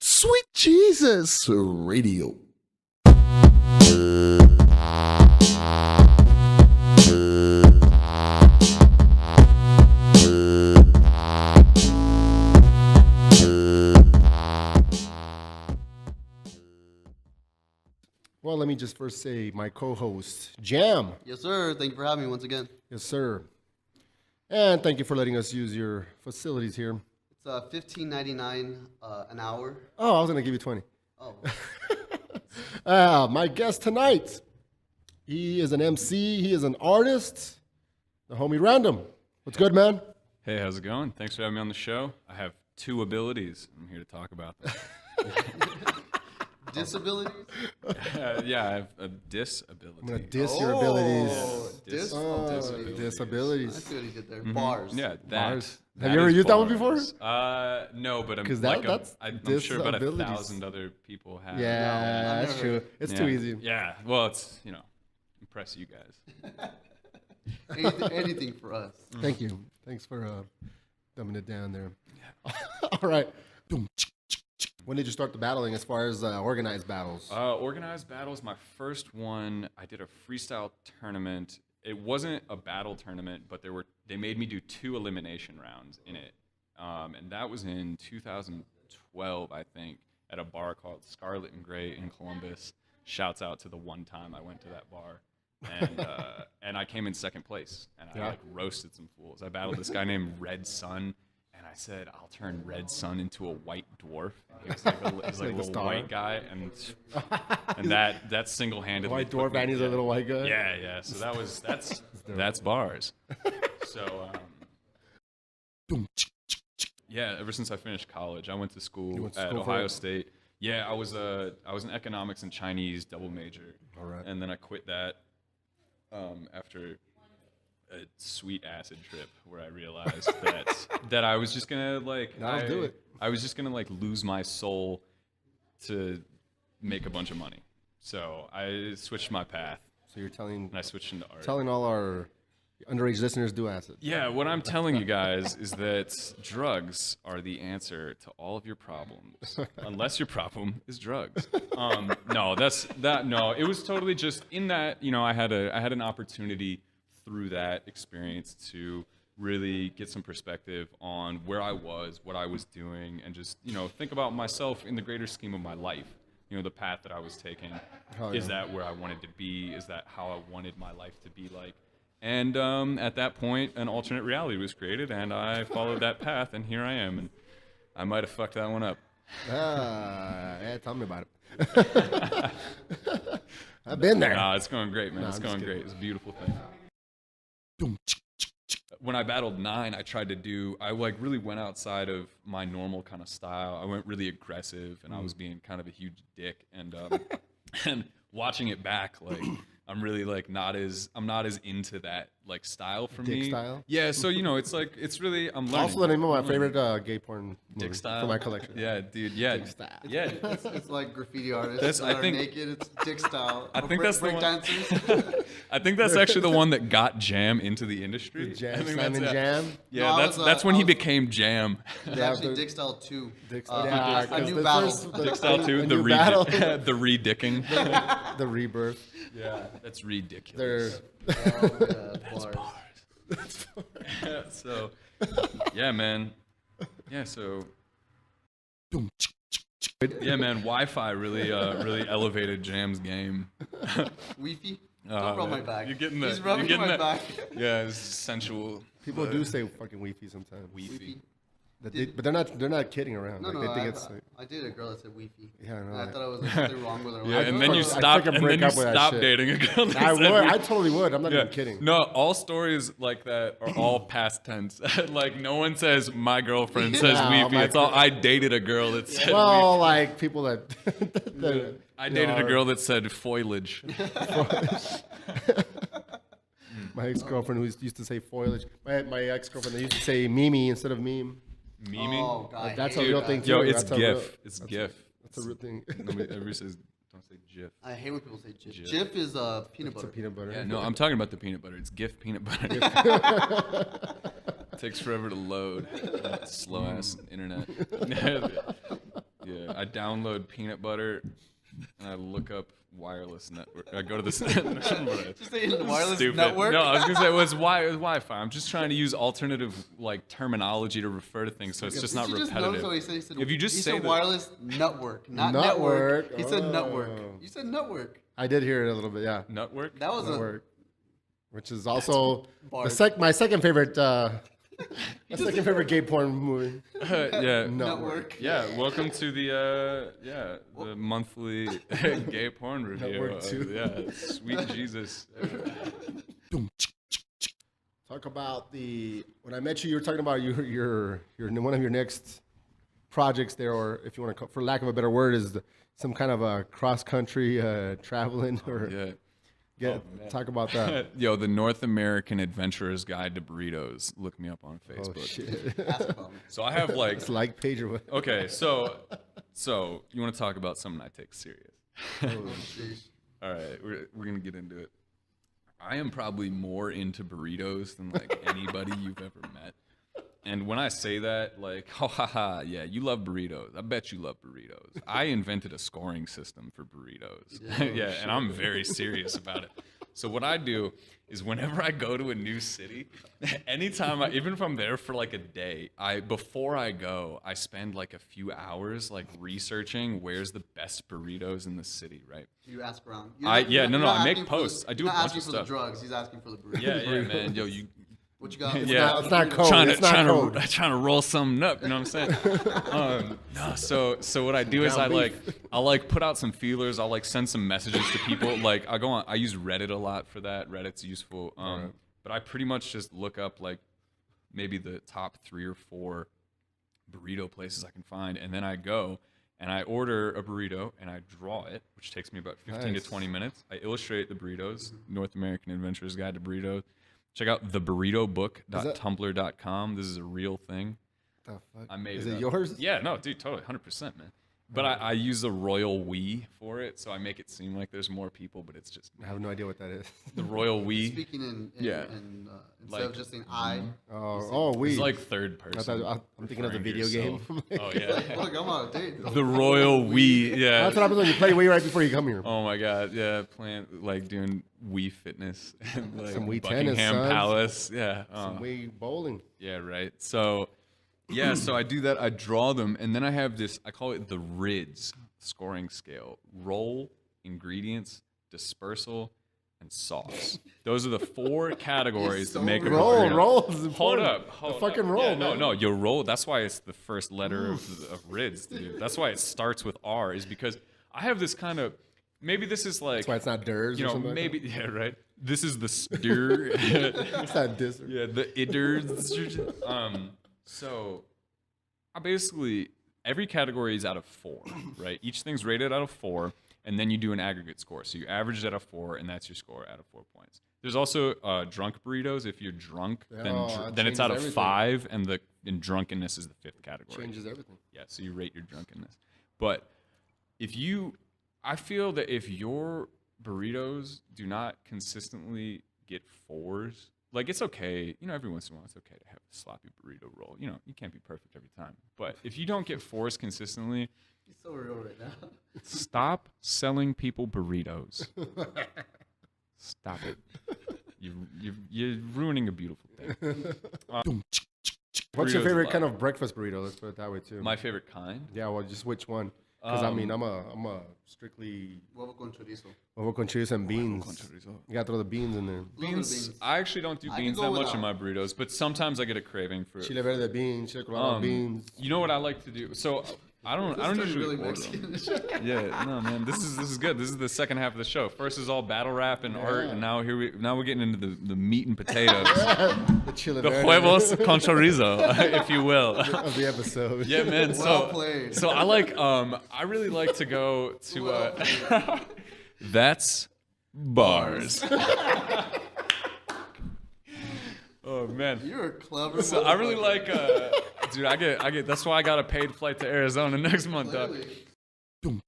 Sweet Jesus Radio. Well, let me just first say my co-host, Jam. Yes, sir. Thank you for having me once again. Yes, sir. And thank you for letting us use your facilities here. It's $15.99 an hour. Oh, I was going to give you 20. Oh, My guest tonight, he is an MC, he is an artist, the homie Random. What's good, man? Hey, how's it going? Thanks for having me on the show. I have two abilities. I'm here to talk about them. disabilities. Yeah, I have a disability. I'm going to diss your abilities. Disabilities. Disabilities. I see what he did there. Bars. Yeah, that. Bars. that Have you ever is used that one before? No, but I'm 'Cause like that's I'm sure about disabilities. 1,000 other people have. Yeah, I've that's never true. heard It's Yeah. too easy. Yeah, well, it's impress you guys. Anything for us. Thank you. Thanks for dumbing it down there. All right. When did you start the battling as far as organized battles? Organized battles. My first one, I did a freestyle tournament. It wasn't a battle tournament, but they made me do 2 elimination rounds in it, and that was in 2012, I think, at a bar called Scarlet and Gray in Columbus. Shouts out to the one time I went to that bar, and and I came in second place, and I roasted some fools. I battled this guy named Red Sun. And I said, I'll turn Red Sun into a white dwarf. And he was like a little star. white guy, and that single-handedly White put dwarf me- and he's a little white guy? Yeah. So that's bars. So yeah, ever since I finished college, I went to You school went to at school for Ohio it? State. Yeah, I was an economics and Chinese double major. All right. And then I quit that after a sweet acid trip where I realized that I was just gonna Do it. I was just gonna lose my soul to make a bunch of money. So I switched my path So you're telling and I switched into art. all our underage listeners do acid. Yeah, what I'm telling you guys is that drugs are the answer to all of your problems, unless your problem is drugs. No, it was totally just in that I had an opportunity through that experience to really get some perspective on where I was, what I was doing, and just think about myself in the greater scheme of my life. The path that I was taking. Oh, Is yeah. that where I wanted to be? Is that how I wanted my life to be like? And at that point, an alternate reality was created, and I followed that path, and here I am. And I might have fucked that one up. Yeah, tell me about it. I've been there. Nah, it's going great, man. Nah, It's I'm just going kidding. great. It's a beautiful thing. When I battled 9, I really went outside of my normal kind of style. I went really aggressive, and I was being kind of a huge dick. And and watching it back, I'm really I'm not as into that style for Dick me. style? Yeah, so it's really I'm learning. Also, the name of my favorite gay porn Dick movie style for my collection. Yeah, dude. Yeah, Dick style. yeah. It's like graffiti artists That's- that I are think- naked. It's dick style. I think that's the break one- dancers. I think that's actually the one that got Jam into the industry. I Jam, think Simon that's it. Jam. Yeah, No, I that's was, that's when I he was- became Jam. It's Yeah, actually the- dick style 2. Dick A 'cause new the battle. first- Dick style too, a the new battle. the re-dicking. The rebirth. Yeah, that's ridiculous. They're Oh, yeah, bars. So, yeah, man. Yeah, so. Yeah, man. Wi-Fi really elevated Jam's game. Wi-Fi? Oh, Don't rub my man. back. You're getting He's that. rubbing You're getting my that. back. Yeah, it's sensual. people do say fucking Wi-Fi sometimes. Wi-Fi. But they're not kidding around. No, like, no, they think I, it's I dated a girl that said Wi-Fi. Yeah, I know And I that. thought I was something wrong with her. Yeah, I and thought then I you was- I'd stopped. fucking And then break you up with that stopped shit. dating a girl. That I said would. we- I totally would. I'm not Yeah. even kidding. No, all stories like that are all past tense. No one says my girlfriend says No, weepy. my It's all I dated a girl that said Well, like people that. that I dated a are- girl that said foliage. My ex-girlfriend who used to say foliage. My ex-girlfriend that used to say Mimi instead of meme. Memeing. Oh, God. Like, that's I a hate real that. thing too. Yo, it's That's a real- GIF. It's GIF. That's a real thing. Everybody says don't say GIF. I hate when people say Jif. Jif. Jif is peanut It's a butter. peanut butter. Yeah, no, I'm talking about the peanut butter. It's GIF peanut butter. Takes forever to load. Slow ass internet. Yeah, I download peanut butter and I look up wireless network. I go to this number. Just saying wireless Stupid. network. No, I was gonna say it was Wi-Fi. I'm just trying to use alternative like terminology to refer to things, so it's just not Did you repetitive. Just notice what he said? If you just he say said the- wireless network, not Network. network. He said network. Oh. You said network. I did hear it a little bit. Yeah. Nutwork. That was Network. Which is also bars. my second favorite. My second favorite gay porn movie. Yeah. network. Yeah, welcome to the the monthly gay porn review. Network two. Yeah, sweet Jesus. Talk about when I met you, you were talking about your one of your next projects there, or if you want to, for lack of a better word, is some kind of a cross country traveling or Yeah. talk about that. Yo, the North American Adventurer's Guide to Burritos. Look me up on Oh Facebook. shit! Ask about me. So I have like It's like page or what? okay, so you want to talk about something I take serious? Sheesh. All right, we're gonna get into it. I am probably more into burritos than like anybody you've ever met. And when I say that, like, oh, haha, yeah, you love burritos. I bet you love burritos. I invented a scoring system for burritos. Yeah, and I'm very serious about it. So what I do is whenever I go to a new city, anytime even if I'm there for like a day, before I go, I spend like a few hours like researching where's the best burritos in the city, right? You ask around. I make asking posts. I do you're a not bunch asking of for stuff. the drugs. He's asking for the burrito. Yeah, man. Yo, you What you got? Yeah. It's not code. trying It's not code. trying to roll something up. You know what I'm saying? No, so what I do is I'll like put out some feelers. I'll like send some messages to people. Like I use Reddit a lot for that. Reddit's useful. But I pretty much just look up like maybe the top 3 or 4 burrito places I can find, and then I go and I order a burrito and I draw it, which takes me about 15 Nice. to 20 minutes. I illustrate the burritos. North American Adventurer's Guide to Burritos. Check out theburritobook.tumblr.com. This is a real thing. The fuck? I made Is it it up. yours? Yeah, no, dude, totally, 100%, man. But I use the royal we for it, so I make it seem like there's more people, but it's just I have no idea what that is. the royal we. Speaking in Yeah. instead Like, of just saying I. We. It's like third person. I'm thinking of the referring to video game. yourself. Oh yeah, Look, I'm on a date. the royal we. Yeah. That's what happens when you play Wii right before you come here. Oh my god, yeah, playing like doing Wii Fitness and like Some Wii tennis, Buckingham son. Palace. Yeah. Some Wii bowling. Yeah, right. So, yeah, so I do that. I draw them, and then I have this. I call it the RIDS scoring scale: roll, ingredients, dispersal, and sauce. Those are the 4 categories that make a burrito. Roll is Hold important. up. Hold the fucking up. roll, Yeah, man. no, you roll. That's why it's the first letter of RIDS, dude. That's why it starts with R. Is because I have this kind of. Maybe this is like. That's why it's not Durs You or know, something maybe like yeah, right. This is the stir. that. It's not Dis. Yeah, the iders. So I basically every category is out of 4, right? Each thing's rated out of 4, and then you do an aggregate score. So you average it out of 4, and that's your score out of 4 points. There's also drunk burritos. If you're drunk, Oh, that then it's out of changes 5, and drunkenness is the 5th category. Changes everything. Yeah, so you rate your drunkenness. But I feel that if your burritos do not consistently get 4s, like it's okay, every once in a while it's okay to have a sloppy burrito roll. You can't be perfect every time. But if you don't get 4s consistently, He's so real right now. stop selling people burritos. Stop it. You're ruining a beautiful thing. What's your Burritos favorite alive. kind of breakfast burrito? Let's put it that way too. My favorite kind? Yeah, well, just which one? Because I mean, I'm a strictly Huevo con chorizo. huevo con chorizo and beans. You gotta throw the beans in there. Little bit of Beans. beans. I actually don't do I can beans go that much in without. my burritos, but sometimes I get a craving for. Chile verde beans, chile colorado beans. You know what I like to do? So I don't This is usually really order them. Mexican. Yeah, no man, this is good. This is the second half of the show. First is all battle rap and art, and now we're getting into the meat and potatoes, The chile the verde huevos con chorizo, if you will. of the episode. Yeah, man. Well played. So I like I really like to go to Well that's bars. Oh man. You're a clever. So I really motherfucker. like dude, I get that's why I got a paid flight to Arizona next month, dog. Clearly.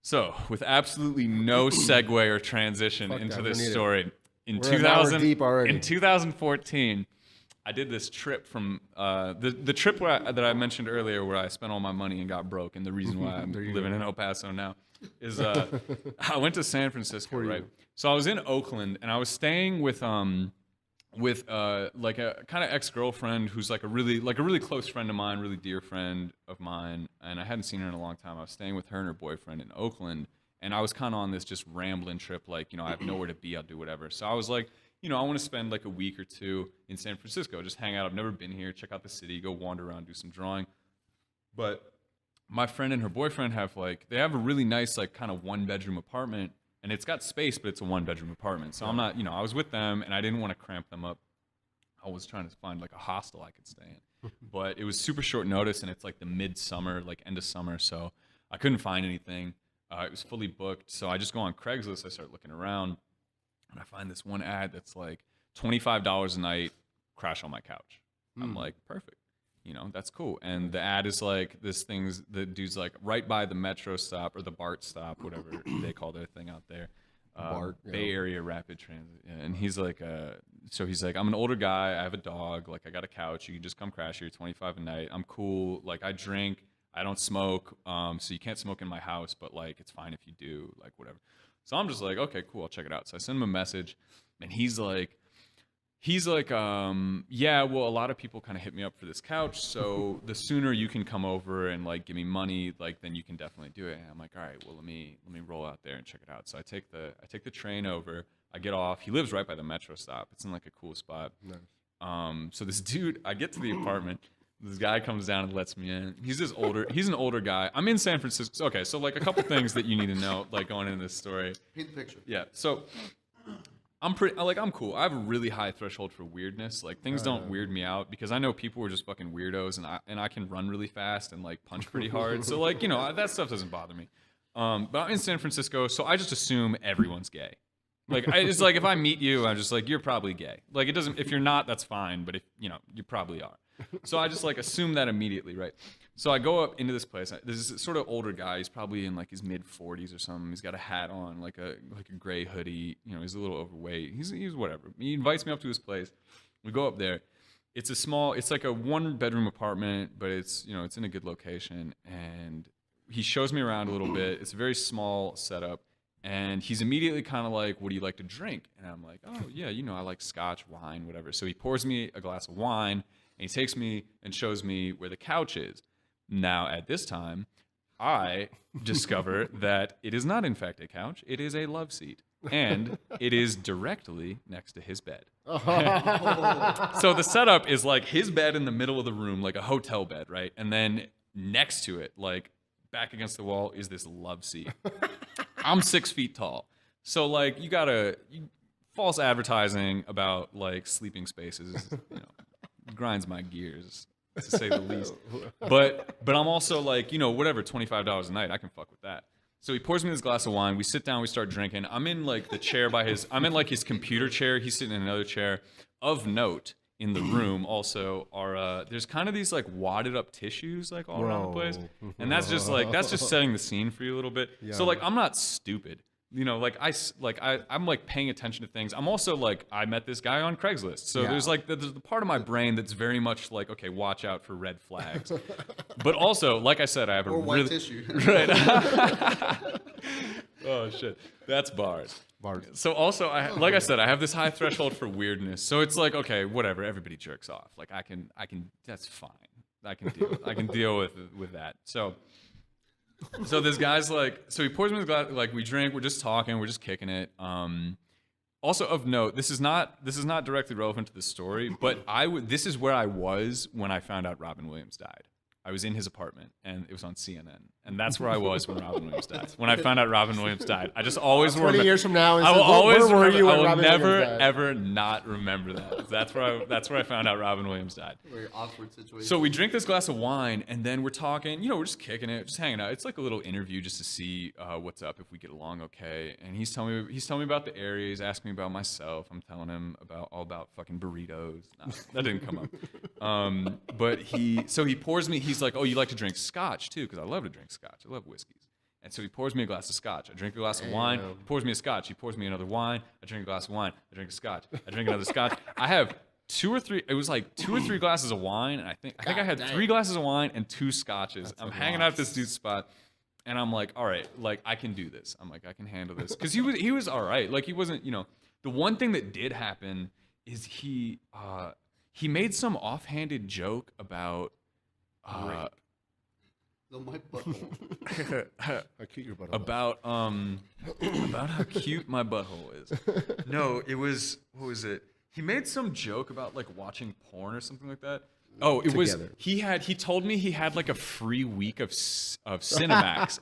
So, with absolutely no segue or transition Fuck into that, we this don't need it. story, We're an hour deep already. in 2014, I did this trip from the trip that I mentioned earlier, where I spent all my money and got broke, and the reason why I'm living in El Paso now is I went to San Francisco, right? So I was in Oakland, and I was staying with like a kind of ex-girlfriend who's like a really close friend of mine, really dear friend of mine, and I hadn't seen her in a long time. I was staying with her and her boyfriend in Oakland, and I was kind of on this just rambling trip, like, I have nowhere to be, I'll do whatever. So I was like, I want to spend like a week or two in San Francisco, just hang out. I've never been here, check out the city, go wander around, do some drawing. But my friend and her boyfriend they have a really nice, like, kind of 1-bedroom apartment, and it's got space, but it's a 1-bedroom apartment. So I'm not, I was with them, and I didn't want to cramp them up. I was trying to find like a hostel I could stay in, but it was super short notice, and it's like the midsummer, like end of summer, so I couldn't find anything. It was fully booked, so I just go on Craigslist. I start looking around, and I find this one ad that's like $25 a night, crash on my couch. I'm like, perfect. That's cool. And the ad is like the dude's like right by the metro stop or the BART stop, whatever they call their thing out there. BART, yeah. Bay Area Rapid Transit. Yeah. And he's like, I'm an older guy. I have a dog. Like, I got a couch. You can just come crash here, $25 a night. I'm cool. Like, I drink. I don't smoke. So you can't smoke in my house, but like, it's fine if you do, like, whatever. So I'm just like, okay, cool. I'll check it out. So I send him a message, and he's like, yeah, well, a lot of people kind of hit me up for this couch, so the sooner you can come over and like give me money, like, then you can definitely do it. And I'm like, all right, well, let me roll out there and check it out. So I take the train over. I get off. He lives right by the metro stop. It's in like a cool spot. Nice. So this dude, I get to the apartment. This guy comes down and lets me in. He's an older guy. I'm in San Francisco. Okay, so like a couple things that you need to know, like, going into this story. Paint the picture. Yeah. So I'm cool. I have a really high threshold for weirdness. Like, things don't weird me out because I know people are just fucking weirdos, and I can run really fast and like punch pretty hard. So like, that stuff doesn't bother me. But I'm in San Francisco, so I just assume everyone's gay. Like, it's like if I meet you, I'm just like, you're probably gay. Like, it doesn't. If you're not, that's fine. But if you probably are. So I just like assume that immediately, right? So I go up into this place. There's this sort of older guy. He's probably in like his mid 40s or something. He's got a hat on, like a gray hoodie. He's a little overweight. He's whatever. He invites me up to his place. We go up there. It's like a 1-bedroom apartment, but it's it's in a good location. And he shows me around a little bit. It's a very small setup. And he's immediately kind of like, what do you like to drink? And I'm like, oh yeah, I like scotch, wine, whatever. So he pours me a glass of wine, and he takes me and shows me where the couch is. Now, at this time, I discover that it is not, in fact, a couch. It is a love seat. And it is directly next to his bed. So the setup is like his bed in the middle of the room, like a hotel bed, right? And then next to it, like back against the wall, is this love seat. I'm 6 feet tall. So, like, false advertising about, like, sleeping spaces, grinds my gears, to say the least. But I'm also like, whatever, $25 a night, I can fuck with that. So he pours me this glass of wine. We sit down, we start drinking. I'm in like the chair I'm in like his computer chair. He's sitting in another chair. Of note, in the room also are there's kind of these like wadded up tissues like all around the place, and that's just setting the scene for you a little bit. Yeah. So like, I'm not stupid. I'm like paying attention to things. I'm also like, I met this guy on Craigslist. So there's the part of my brain that's very much like, okay, watch out for red flags. But also, like I said, I have white tissue. Right. Oh shit. That's bars. So also, like I said, I have this high threshold for weirdness. So it's like, okay, whatever, everybody jerks off. Like I can that's fine. I can deal with that. So this guy's like, so he pours me the glass, like we drink, we're just talking, we're just kicking it. Also of note, this is not directly relevant to the story, but this is where I was when I found out Robin Williams died. I was in his apartment, and it was on CNN, and that's where I was when Robin Williams died. When I found out Robin Williams died, I just always 20 years from now, I will always where were remember. you when I will Robin never Williams died? ever not remember that. That's where I found out Robin Williams died. Very awkward situation. So we drink this glass of wine, and then we're talking. We're just kicking it, just hanging out. It's like a little interview just to see what's up, if we get along okay. And he's telling me about the area. He's asking me about myself. I'm telling him all about fucking burritos. No, that didn't come up. But he pours me. He's like, oh, you like to drink scotch too? Because I love to drink scotch. I love whiskeys. And so he pours me a glass of scotch. I drink a glass of wine. He pours me a scotch. He pours me another wine. I drink a glass of wine. I drink a scotch. I drink another scotch. I have 2 or 3. It was like 2 or 3 glasses of wine, and I think I had 3 glasses of wine and 2 scotches. I'm hanging out at this dude's spot, and I'm like, all right, like I can do this. I'm like, I can handle this, because he was all right. Like he wasn't, you know. The one thing that did happen is he made some offhanded joke about. My butthole. How cute your butthole. About how cute my butthole is. No, it was, what was it? He made some joke about like watching porn or something like that. Oh, it was he told me he had like a free week of Cinemax.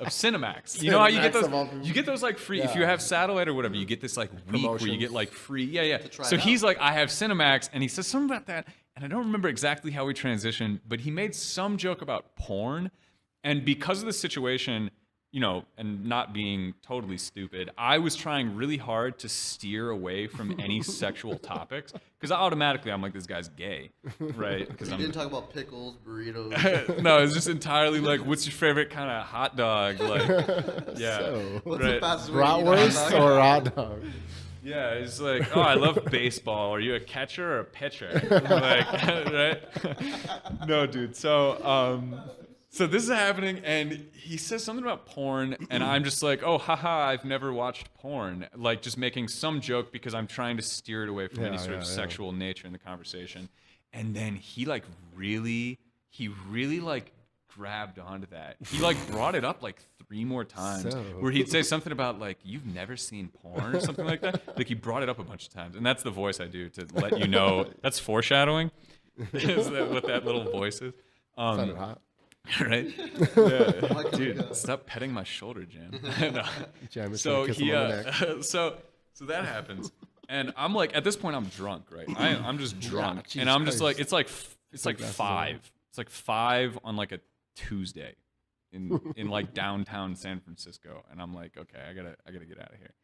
You know how you get those? You get those like free if you have satellite or whatever. You get this like week where you get like free. Yeah. So he's like, I have Cinemax, and he says something about that, and I don't remember exactly how we transitioned, but he made some joke about porn. And because of the situation, you know, and not being totally stupid, I was trying really hard to steer away from any sexual topics, because I'm like, this guy's gay, right? Because You didn't talk about pickles, burritos. no, it's just entirely like, what's your favorite kind of hot dog? Like, yeah, So, What's right. the fastest way to eat a hot bratwurst dog? or hot dog? Yeah, it's like, oh, I love baseball. Are you a catcher or a pitcher? Like, right? No, dude. So this is happening, and he says something about porn, and I'm just like, oh, haha, I've never watched porn. Like, just making some joke because I'm trying to steer it away from any sort of sexual nature in the conversation. And then he really like grabbed onto that. He like brought it up like 3 more times, where he'd say something about like, you've never seen porn or something like that. Like, he brought it up a bunch of times, and that's the voice I do to let you know. That's foreshadowing. Is that what that little voice is? Sounded hot. Right? Yeah. Dude, stop petting my shoulder, Jam. No. Jam is So trying to kiss he, him on the neck. so that happens, and I'm like, at this point, I'm drunk, right? I'm just drunk, Jesus and I'm just like, Christ. it's like glasses 5. It's like 5 on like a Tuesday, in like downtown San Francisco, and I'm like, okay, I gotta get out of here.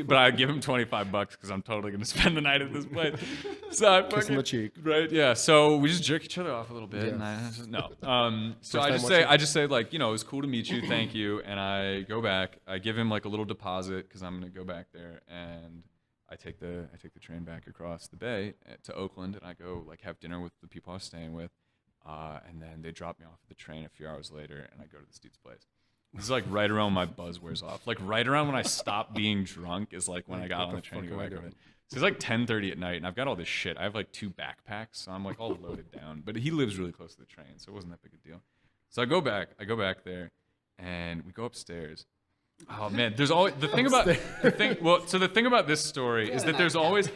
But I give him $25 because I'm totally gonna spend the night at this place. So I Kiss him on the cheek. right? Yeah. So we just jerk each other off a little bit, Yeah. and so First I time just say like, you know, it was cool to meet you, thank you, and I go back. I give him like a little deposit because I'm gonna go back there, and I take the train back across the bay to Oakland, and I go like have dinner with the people I was staying with, and then they drop me off at the train a few hours later, and I go to this dude's place. This is like right around when my buzz wears off. Like right around when I stopped being drunk is like when I got on the train to go back over. So it's like 10:30 at night, and I've got all this shit. I have like 2 backpacks, so I'm like all loaded down. But he lives really close to the train, so it wasn't that big a deal. So I go back there, and we go upstairs. Oh man, there's always the thing about the thing. Well, so the thing about this story is that there's always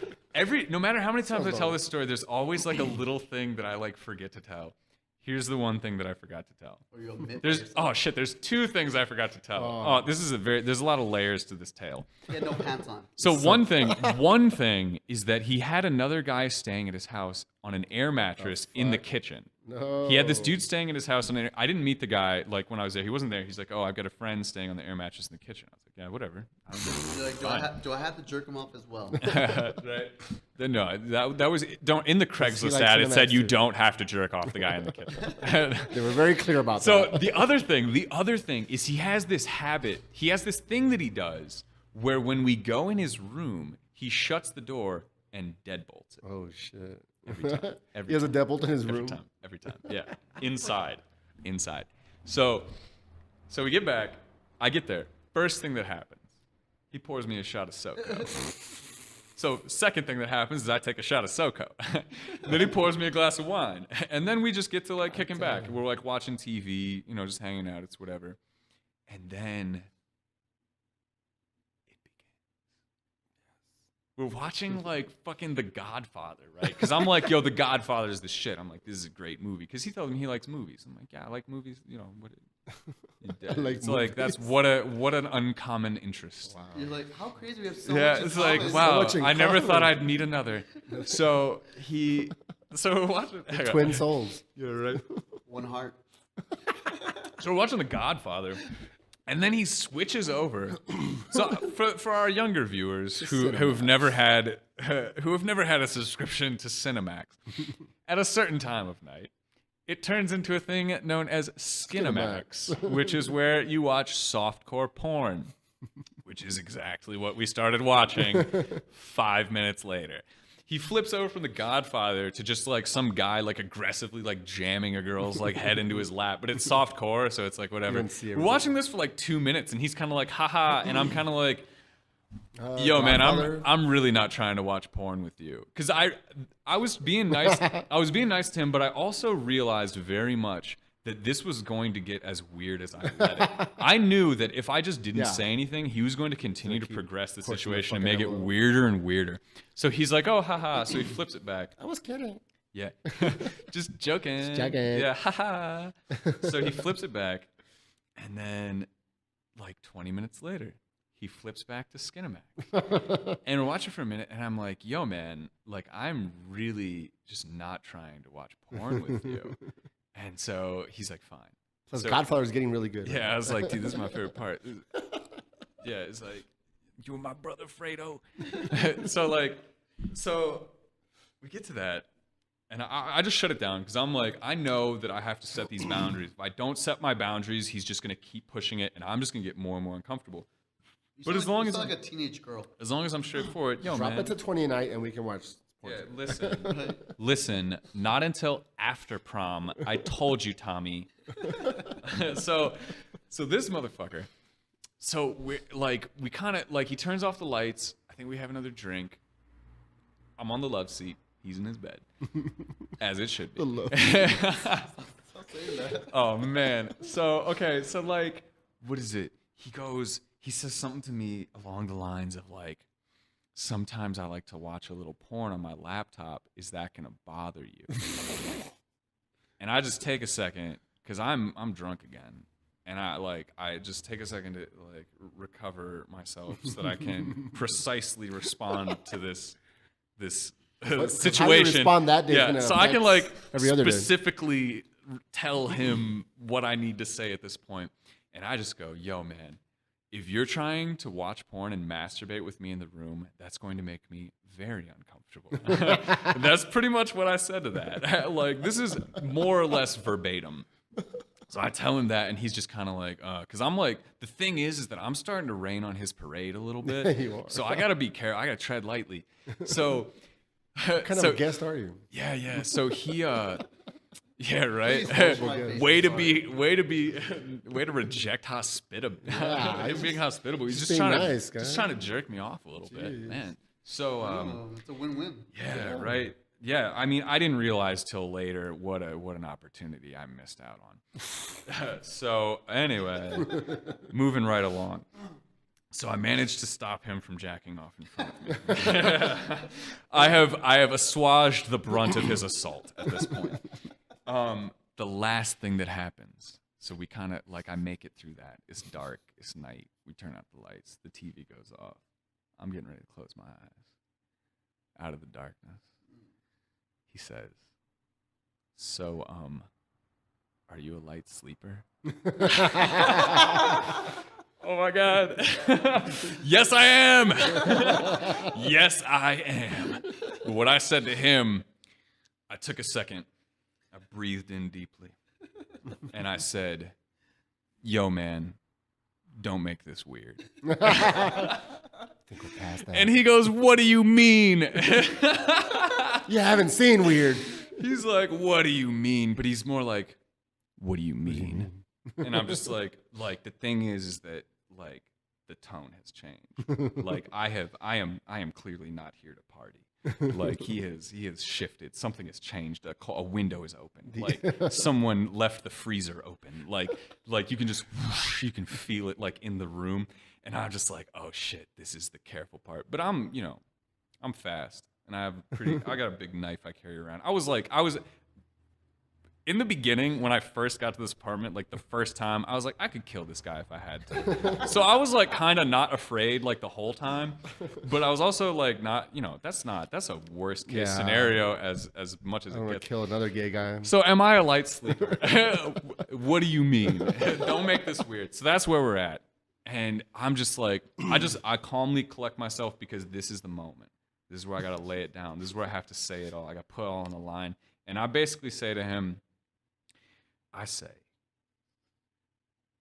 no matter how many times I tell this story, there's always like a little thing that I like forget to tell. Here's the one thing that I forgot to tell. Or you omit There's yourself. there's 2 things I forgot to tell. There's a lot of layers to this tale. He had no pants on. So one thing is that he had another guy staying at his house on an air mattress in the kitchen. No. He had this dude staying at his house, and I didn't meet the guy like when I was there. He wasn't there. He's like, "Oh, I've got a friend staying on the air mattress in the kitchen." I was like, "Yeah, whatever." I don't give You're like, do I have to jerk him off as well? right? Then no, that was in the Craigslist like ad. It said Cinemax you too. don't have to jerk off the guy in the kitchen. They were very clear about So that. the other thing is he has this habit. He has this thing that he does where when we go in his room, he shuts the door and deadbolts it Oh shit. every time. Every He has a time. deadbolt in his room. Every time. Yeah. Inside. So we get back. I get there. First thing that happens, he pours me a shot of SoCo. So second thing that happens is I take a shot of SoCo. Then he pours me a glass of wine. And then we just get to like kicking back. We're like watching TV, you know, just hanging out. It's whatever. And then it begins. We're watching like fucking The Godfather, right? Because I'm like, yo, The Godfather is the shit. I'm like, this is a great movie. Because he tells me he likes movies. I'm like, yeah, I like movies. You know, what? like It's like that's what an uncommon interest. Wow. You're like, how crazy we have so Yeah, much in it's like common. wow. much in I never thought common. I'd meet another. So we're watching. hang on. Twin souls. Yeah, right. One heart. So we're watching The Godfather, and then he switches over. So for our younger viewers who've never had a subscription to Cinemax, at a certain time of night, it turns into a thing known as Skinemax, which is where you watch softcore porn, which is exactly what we started watching 5 minutes later. he flips over from The Godfather to just like some guy like aggressively like jamming a girl's like head into his lap, but it's soft core, so it's like whatever. didn't see We're everything. watching this for like 2 minutes, and he's kind of like, haha, and I'm kind of like, yo, man, Godfather? I'm really not trying to watch porn with you, because I was being nice. I was being nice to him, but I also realized very much that this was going to get as weird as I let it. I knew that if I just didn't Yeah. say anything, he was going to continue to keep progress the pushing the situation and fucking make it envelope. weirder and weirder. So he's like, oh, haha. So he flips it back. I was kidding. Yeah. Just joking. Just joking. Yeah, haha. So he flips it back. And then, like 20 minutes later, he flips back to Skinamax. And we're watching for a minute, and I'm like, yo, man, like, I'm really just not trying to watch porn with you. And so he's like, fine. Plus, So- Godfather's getting really good. Yeah, I was like, dude, this is my favorite part. Yeah, it's like, you were my brother, Fredo. so we get to that, and I just shut it down because I'm like, I know that I have to set these boundaries. If I don't set my boundaries, he's just gonna keep pushing it, and I'm just gonna get more and more uncomfortable. You But sound as long you as- sound like a teenage girl. As long as I'm straightforward, yo, Drop man. it to 20 a night and we can watch. porn. Yeah, listen, not until after prom. I told you, Tommy. so this motherfucker. So we kind of like he turns off the lights. I think we have another drink. I'm on the love seat. He's in his bed, as it should be. Oh man. So okay. So like, what is it? He says something to me along the lines of like, sometimes I like to watch a little porn on my laptop. Is that gonna bother you? And I just take a second because I'm drunk again, and I just take a second to like recover myself so that I can precisely respond to this How you situation. respond that day is yeah, gonna so I can affect like every other day. specifically tell him what I need to say at this point, and I just go, "Yo, man." If you're trying to watch porn and masturbate with me in the room, that's going to make me very uncomfortable. That's pretty much what I said to that. Like, this is more or less verbatim. So I tell him that, and he's just kind of like, because I'm like, the thing is that I'm starting to rain on his parade a little bit. You are. So I got to be careful. I got to tread lightly. So, What kind of a guest are you? yeah. So he, yeah, right. Please wash my face. way to Sorry. way to reject hospitable. Yeah, Him being hospitable. He's just just being trying nice, to guy. trying to jerk me off a little bit, man. So Oh, it's a win-win. yeah, right. Yeah, I mean, I didn't realize till later what an opportunity I missed out on. So anyway, moving right along. So I managed to stop him from jacking off in front of me. I have assuaged the brunt of his assault at this point. The last thing that happens, so we kind of like I make it through that. It's dark. It's night. We turn out the lights. The TV goes off. I'm getting ready to close my eyes. Out of the darkness, he says, "So, are you a light sleeper?" Oh my God. Yes, I am. Yes, I am. What I said to him, I took a second. I breathed in deeply. And I said, yo, man, don't make this weird. Think we're past that. And he goes, what do you mean? You haven't seen weird. He's like, what do you mean? But he's more like, what do you mean? And I'm just like the thing is that like the tone has changed. Like I am clearly not here to party. Like he has shifted. Something has changed. A window is open. Like someone left the freezer open. Like you can just you can feel it like in the room. And I'm just like, oh shit, this is the careful part. But I'm fast. And I got a big knife I carry around. I was in the beginning when I first got to this apartment, like the first time, I was like, I could kill this guy if I had to. So I was like kind of not afraid like the whole time, but I was also like not, that's a worst case Yeah. scenario as much as I it don't want gets. to kill another gay guy. So am I a light sleeper? What do you mean? Don't make this weird. So that's where we're at. And I'm just like, I calmly collect myself because this is the moment. This is where I got to lay it down. This is where I have to say it all. I got to put it all on the line. And I basically say to him, I say,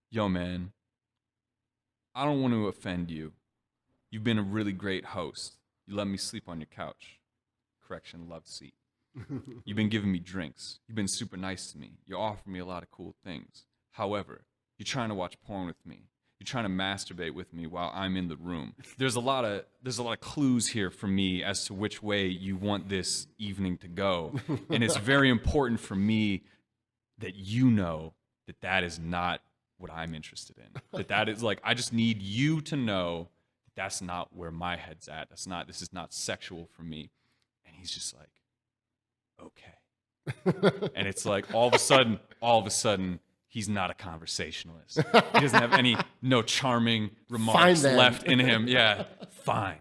yo, man, I don't want to offend you. You've been a really great host. You let me sleep on your couch. correction, love seat. You've been giving me drinks. You've been super nice to me. You offer me a lot of cool things. However, you're trying to watch porn with me. You're trying to masturbate with me while I'm in the room. There's a lot of clues here for me as to which way you want this evening to go. And it's very important for me that you know that that is not what I'm interested in. That is like, I just need you to know that that's not where my head's at. This is not sexual for me. And he's just like, okay. And it's like all of a sudden, he's not a conversationalist. He doesn't have no charming remarks then. left in him. Yeah, fine.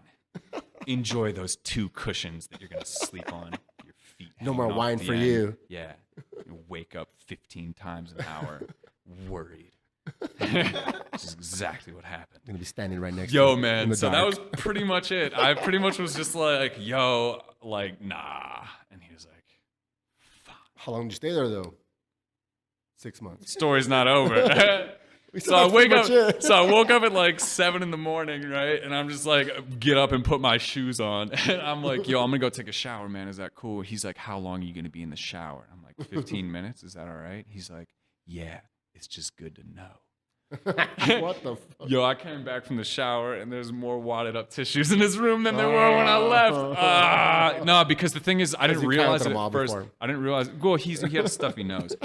Enjoy those 2 cushions that you're gonna sleep on. Your feet. No more hanging off wine the for end. you. Yeah. You wake up 15 times an hour, worried. This is exactly what happened. I'm gonna be standing right next to Yo, you in man. the So that dark. was pretty much it. I pretty much was just like, yo, like, nah. And he was like, How long did you stay there though? 6 months. story's not over. So I woke up at like 7 in the morning, right? And I'm just like, get up and put my shoes on. And I'm like, yo, I'm gonna go take a shower, man. Is that cool? He's like, how long are you gonna be in the shower? I'm like, 15 minutes. Is that all right? He's like, yeah, it's just good to know. What the fuck? Yo, I came back from the shower and there's more wadded up tissues in his room than there were when I left. No, because the thing is, I didn't you realize counted it them all at first. before. I didn't realize. Well, he had a stuffy nose.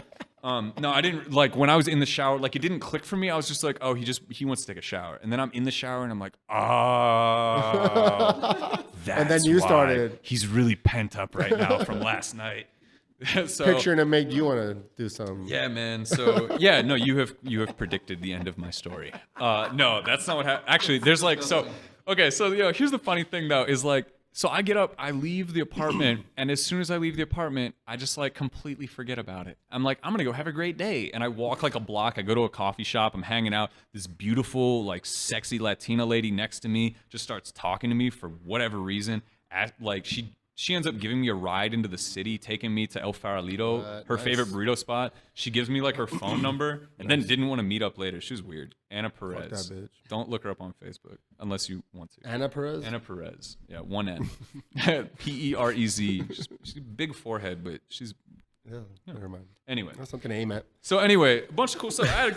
No, I didn't like when I was in the shower. Like it didn't click for me. I was just like, oh, he wants to take a shower, and then I'm in the shower and I'm like, oh, that's And then you why. started. He's really pent up right now from last night. So, Picturing it made you want to do something. yeah, man. So yeah, no, you have predicted the end of my story. No, that's not what happened. Actually, there's like so. Okay, so here's the funny thing though is like. So I get up, I leave the apartment, and as soon as I leave the apartment, I just like completely forget about it. I'm like, I'm gonna go have a great day. And I walk like a block, I go to a coffee shop, I'm hanging out. This beautiful, like sexy Latina lady next to me just starts talking to me for whatever reason. Like she ends up giving me a ride into the city, taking me to El Farolito, her nice. favorite burrito spot. She gives me like her phone number and then didn't want to meet up later. She was weird. Anna Perez. that bitch. Don't look her up on Facebook unless you want to. Anna Perez? Anna Perez. Yeah, 1 N. Perez. She's a big forehead, but she's Yeah, never mind. anyway. That's something to aim at. So anyway, a bunch of cool stuff. I had a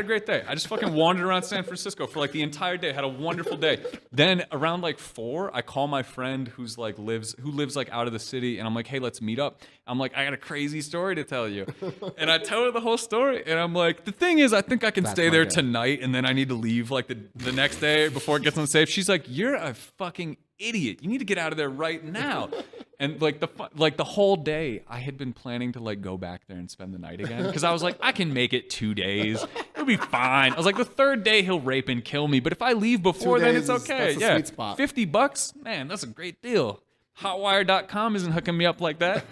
great day. I just fucking wandered around San Francisco for like the entire day. Had a wonderful day. Then around like 4, I call my friend who lives like out of the city, and I'm like, hey, let's meet up. I'm like, I got a crazy story to tell you, and I tell her the whole story, and I'm like, the thing is, I think I can stay my there guy. tonight, and then I need to leave like the next day before it gets unsafe. She's like, you're a fucking idiot. You need to get out of there right now. And like the whole day, I had been planning to like go back there and spend the night again because I was like, I can make it 2 days. It'll be fine. I was like, the 3rd day he'll rape and kill me, but if I leave before then, it's days okay. that's a Yeah, sweet spot. $50, man, that's a great deal. Hotwire.com isn't hooking me up like that.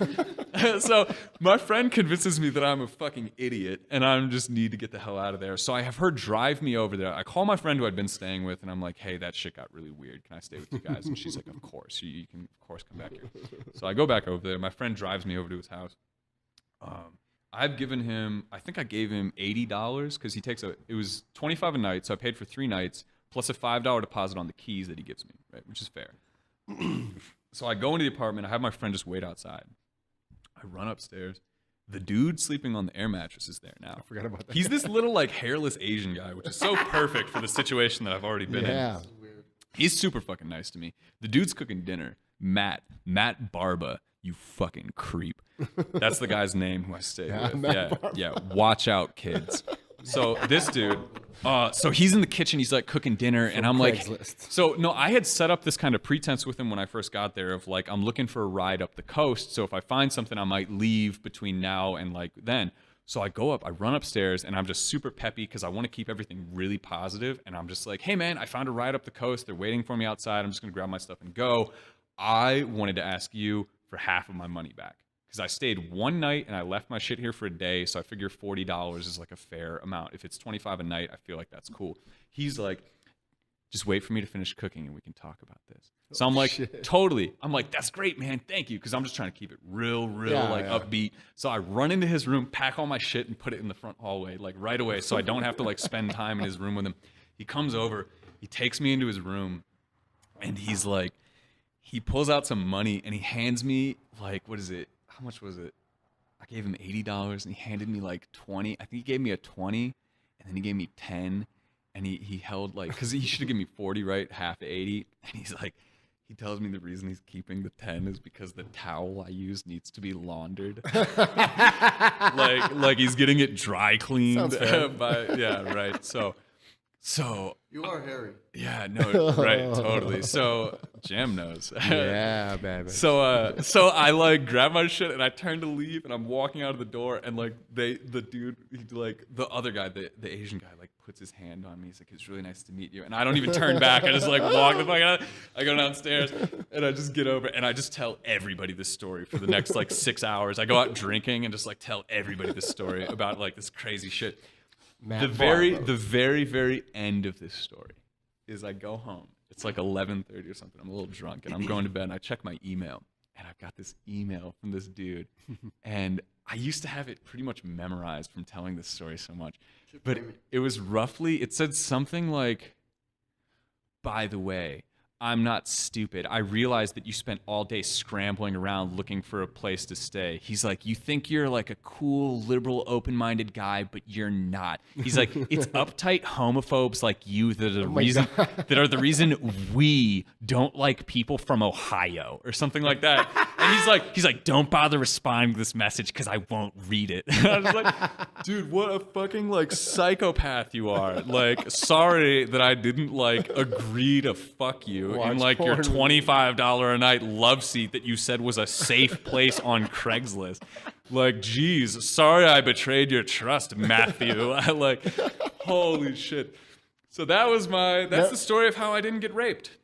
So my friend convinces me that I'm a fucking idiot and I just need to get the hell out of there. So I have her drive me over there. I call my friend who I'd been staying with and I'm like, hey, that shit got really weird. Can I stay with you guys? And she's like, of course. You can, of course, come back here. So I go back over there. My friend drives me over to his house. I've given him, I think I gave him $80 because it was $25 a night. So I paid for 3 nights plus a $5 deposit on the keys that he gives me, right? Which is fair. So I go into the apartment. I have my friend just wait outside. I run upstairs. The dude sleeping on the air mattress is there now. I forgot about that. He's this little like hairless Asian guy, which is so perfect for the situation that I've already been in. Yeah. He's super fucking nice to me. The dude's cooking dinner. Matt Barba, you fucking creep. That's the guy's name who I stay with. Matt Yeah. Watch out, kids. So this dude, so he's in the kitchen. He's like cooking dinner, and I'm like, Craigslist. so no, I had set up this kind of pretense with him when I first got there of like, I'm looking for a ride up the coast. So if I find something, I might leave between now and like then. So I go up, I run upstairs, and I'm just super peppy because I want to keep everything really positive. And I'm just like, hey man, I found a ride up the coast. They're waiting for me outside. I'm just gonna grab my stuff and go. I wanted to ask you for half of my money back. Because I stayed 1 night and I left my shit here for a day, so I figure $40 is like a fair amount. If it's $25 a night, I feel like that's cool. He's like, just wait for me to finish cooking and we can talk about this. So I'm like, shit. totally. I'm like, that's great, man. Thank you. Because I'm just trying to keep it real upbeat. So I run into his room, pack all my shit, and put it in the front hallway, like right away, so I don't have to like spend time in his room with him. He comes over, he takes me into his room, and he's like, he pulls out some money and he hands me like, what is it? How much was it? I gave him $80 and he handed me like 20. I think he gave me a 20 and then he gave me 10 and he held like, cause he should have given me 40, right? Half of 80. And he's like, he tells me the reason he's keeping the 10 is because the towel I use needs to be laundered. like he's getting it dry cleaned. Sounds fair. Yeah, right. So You are Harry. yeah, no, right, totally. So Jam knows. Yeah, man. So I like grab my shit and I turn to leave and I'm walking out of the door and like the dude, the other guy, the Asian guy, like puts his hand on me. He's like, "It's really nice to meet you." And I don't even turn back. I just like walk the fuck out. I go downstairs and I just get over and I just tell everybody this story for the next like 6 hours. I go out drinking and just like tell everybody this story about like this crazy shit. The very end of this story is I go home. It's like 11:30 or something. I'm a little drunk and I'm going to bed and I check my email and I've got this email from this dude and I used to have it pretty much memorized from telling this story so much. But it was roughly, it said something like, "By the way, I'm not stupid. I realized that you spent all day scrambling around looking for a place to stay." He's like, "You think you're like a cool, liberal, open-minded guy, but you're not." He's like, "It's uptight homophobes like you that are the reason we don't like people from Ohio," or something like that. And he's like, "Don't bother responding to this message because I won't read it." I was like, dude, what a fucking like psychopath you are. Like, sorry that I didn't like agree to fuck you in like your $25 a night love seat that you said was a safe place on Craigslist. Like, geez, sorry I betrayed your trust, Matthew. I like, holy shit. So that's the story of how I didn't get raped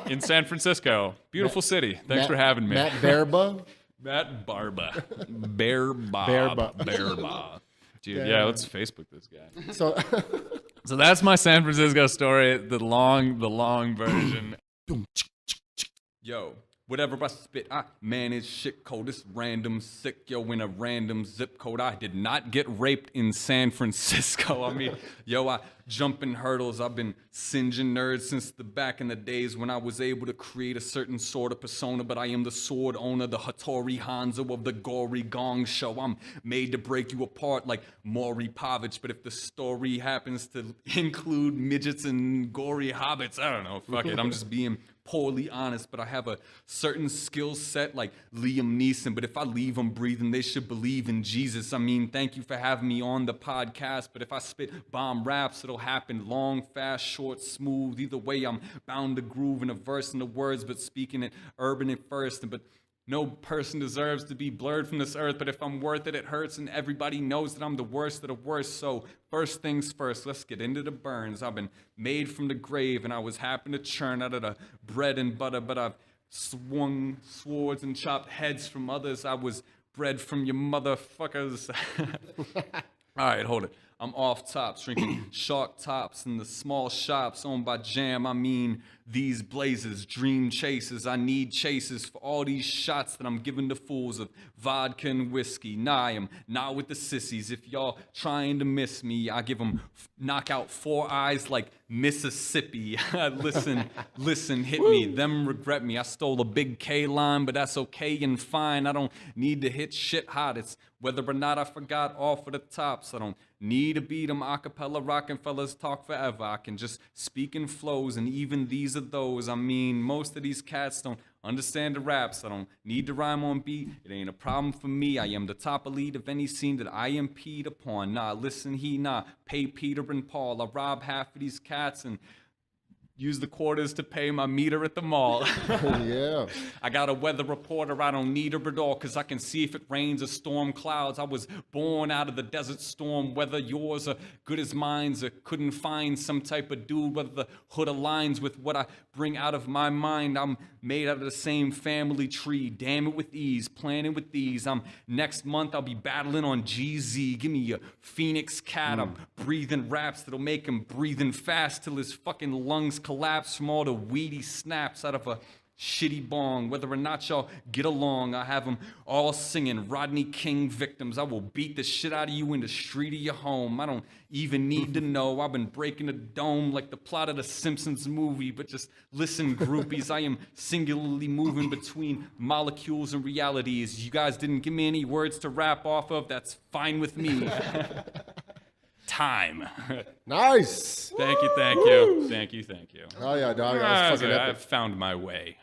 in San Francisco. Beautiful city. Thanks for having me. Matt Barba. Matt Barba. Barba. Dude, yeah, let's Facebook this guy. So that's my San Francisco story, the long version. Yo, whatever I spit, I manage shit coldest random sick. Yo, in a random zip code, I did not get raped in San Francisco. I mean, yo, I jumping hurdles. I've been singeing nerds since the back in the days when I was able to create a certain sort of persona. But I am the sword owner, the Hattori Hanzo of the gory gong show. I'm made to break you apart like Maury Povich. But if the story happens to include midgets and gory hobbits, I don't know. Fuck it. I'm just being poorly honest, but I have a certain skill set like Liam Neeson. But if I leave them breathing, they should believe in Jesus. I mean, thank you for having me on the podcast. But if I spit bomb raps, it'll happen long, fast, short, smooth. Either way, I'm bound to groove in a verse in the words, but speaking it urban at first. But no person deserves to be blurred from this earth, but if I'm worth it, it hurts, and everybody knows that I'm the worst of the worst. So first things first, let's get into the burns. I've been made from the grave, and I was happy to churn out of the bread and butter, but I've swung swords and chopped heads from others. I was bred from your motherfuckers. All right, hold it. I'm off tops, drinking shark tops in the small shops owned by Jam. I mean, these blazes, dream chasers. I need chasers for all these shots that I'm giving to fools of vodka and whiskey. Nah, I am not with the sissies. If y'all trying to miss me, I give them knockout 4 eyes like Mississippi. Listen, hit me. Them regret me. I stole a big K line, but that's okay and fine. I don't need to hit shit hot. It's whether or not I forgot off of the tops. I don't need to beat them acapella rockin' fellas talk forever. I can just speak in flows, and even these are those. I mean, most of these cats don't understand the raps. I don't need to rhyme on beat. It ain't a problem for me. I am the top elite of any scene that I impede upon. Nah, listen, pay Peter and Paul. I rob half of these cats and use the quarters to pay my meter at the mall. Yeah. I got a weather reporter, I don't need her at all, cause I can see if it rains or storm clouds. I was born out of the desert storm, whether yours are good as mine's, or couldn't find some type of dude, whether the hood aligns with what I bring out of my mind. I'm made out of the same family tree, damn it with ease, planning with these. Next month I'll be battling on GZ, give me a Phoenix cat. I'm breathing raps that'll make him breathing fast till his fucking lungs collapse from all the weedy snaps out of a shitty bong. Whether or not y'all get along, I have them all singing Rodney King victims. I will beat the shit out of you in the street of your home. I don't even need to know. I've been breaking the dome like the plot of the Simpsons movie. But just listen, groupies, I am singularly moving between molecules and realities. You guys didn't give me any words to rap off of. That's fine with me. Time. Nice. Thank you, thank you, thank you, thank you. Oh yeah, dog. That was fucking epic. I've found my way.